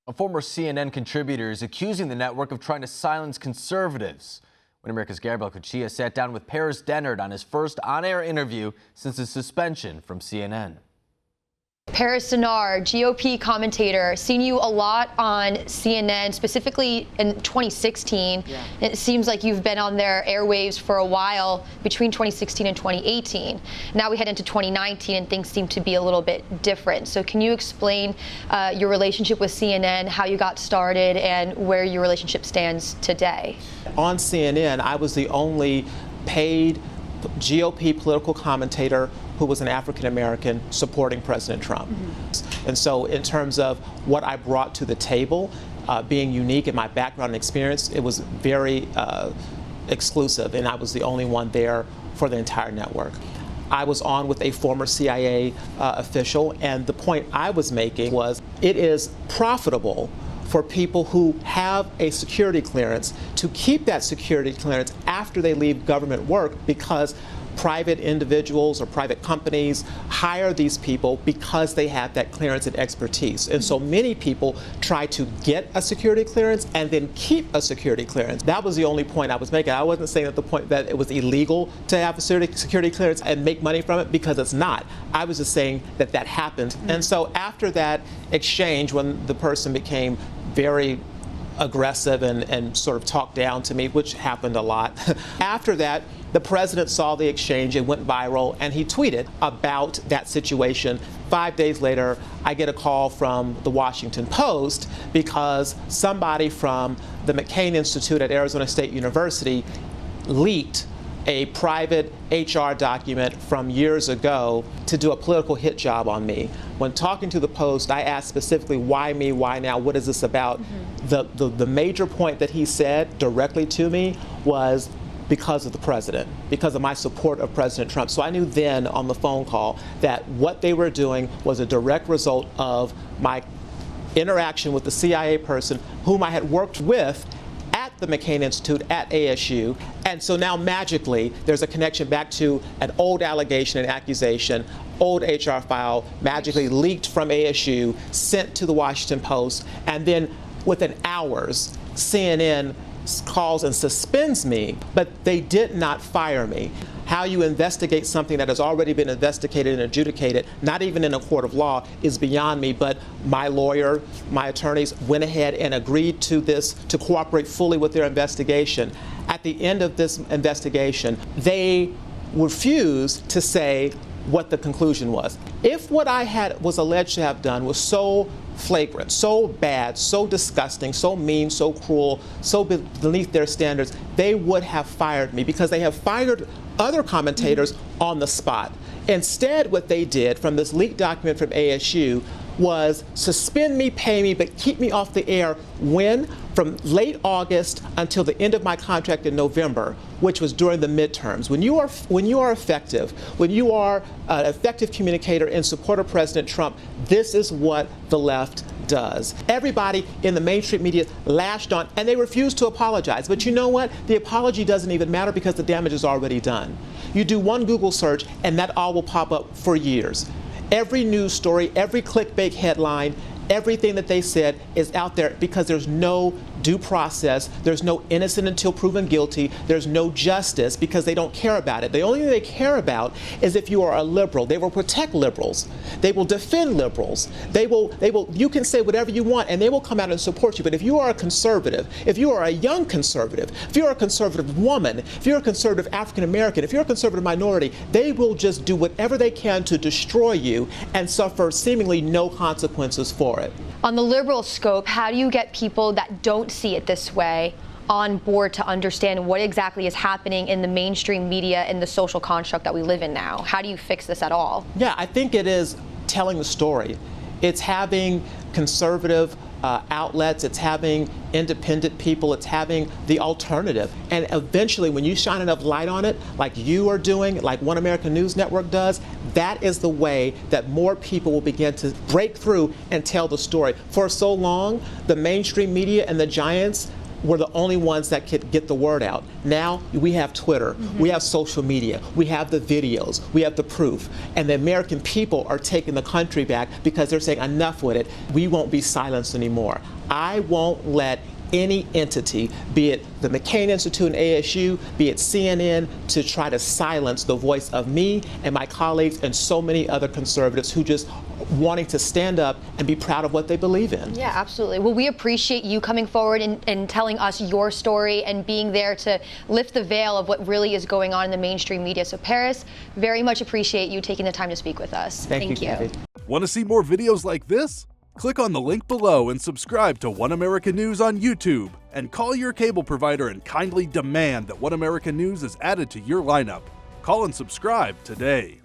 A former CNN contributor is accusing the network of trying to silence conservatives. When America's Gabrielle Cuccia sat down with Paris Dennard on his first on-air interview since his suspension from CNN. Paris Dennard, GOP commentator, seen you a lot on CNN, specifically in 2016. Yeah. It seems like you've been on their airwaves for a while between 2016 and 2018. Now we head into 2019 and things seem to be a little bit different. So can you explain your relationship with CNN, how you got started, and where your relationship stands today? On CNN, I was the only paid GOP political commentator who was an African-American supporting President Trump. Mm-hmm. And so in terms of what I brought to the table, being unique in my background and experience, it was very exclusive, and I was the only one there for the entire network. I was on with a former CIA official, and the point I was making was it is profitable for people who have a security clearance to keep that security clearance after they leave government work, because private individuals or private companies hire these people because they have that clearance and expertise. And so many people try to get a security clearance and then keep a security clearance. That was the only point I was making. I wasn't saying that the point that it was illegal to have a security clearance and make money from it, because it's not. I was just saying that that happened. Mm-hmm. And so after that exchange, when the person became very aggressive and sort of talked down to me, which happened a lot. After that, the president saw the exchange, it went viral, and he tweeted about that situation. 5 days later, I get a call from the Washington Post because somebody from the McCain Institute at Arizona State University leaked a private HR document from years ago to do a political hit job on me. When talking to the Post, I asked specifically, why me, why now, what is this about? Mm-hmm. The major point that he said directly to me was because of the president, because of my support of President Trump. So I knew then on the phone call that what they were doing was a direct result of my interaction with the CIA person whom I had worked with at the McCain Institute at ASU. And so now magically there's a connection back to an old allegation and accusation, old HR file magically leaked from ASU, sent to the Washington Post, and then within hours CNN calls and suspends me, but they did not fire me. How you investigate something that has already been investigated and adjudicated, not even in a court of law, is beyond me. But my lawyer, my attorneys went ahead and agreed to this, to cooperate fully with their investigation. At the end of this investigation, they refused to say what the conclusion was. If what I was alleged to have done was so flagrant, so bad, so disgusting, so mean, so cruel, so beneath their standards, they would have fired me, because they have fired other commentators on the spot. Instead, what they did from this leaked document from ASU was suspend me, pay me, but keep me off the air when? From late August until the end of my contract in November, which was during the midterms. When you are effective, when you are an effective communicator in support of President Trump, this is what the left does. Everybody in the mainstream media lashed on, and they refused to apologize. But you know what? The apology doesn't even matter, because the damage is already done. You do one Google search and that all will pop up for years. Every news story, every clickbait headline, everything that they said is out there, because there's no due process, there's no innocent until proven guilty, there's no justice, because they don't care about it. The only thing they care about is if you are a liberal. They will protect liberals. They will defend liberals. You can say whatever you want and they will come out and support you. But if you are a conservative, if you are a young conservative, if you're a conservative woman, if you're a conservative African American, if you're a conservative minority, they will just do whatever they can to destroy you and suffer seemingly no consequences for it. On the liberal scope, how do you get people that don't see it this way on board to understand what exactly is happening in the mainstream media and the social construct that we live in now? How do you fix this at all? Yeah, I think it is telling the story. It's having conservative outlets, it's having independent people, it's having the alternative. And eventually, when you shine enough light on it, like you are doing, like One American News Network does, that is the way that more people will begin to break through and tell the story. For so long, the mainstream media and the giants were the only ones that could get the word out. Now we have Twitter, we have social media, we have the videos, we have the proof, and the American people are taking the country back because they're saying enough with it. We won't be silenced anymore. I won't let any entity, be it the McCain Institute and ASU, be it CNN, to try to silence the voice of me and my colleagues and so many other conservatives who just wanting to stand up and be proud of what they believe in. Yeah, absolutely. Well, we appreciate you coming forward and telling us your story and being there to lift the veil of what really is going on in the mainstream media. So Paris, very much appreciate you taking the time to speak with us. Thank you, Kathy. Want to see more videos like this? Click on the link below and subscribe to One American News on YouTube, and call your cable provider and kindly demand that One American News is added to your lineup. Call and subscribe today.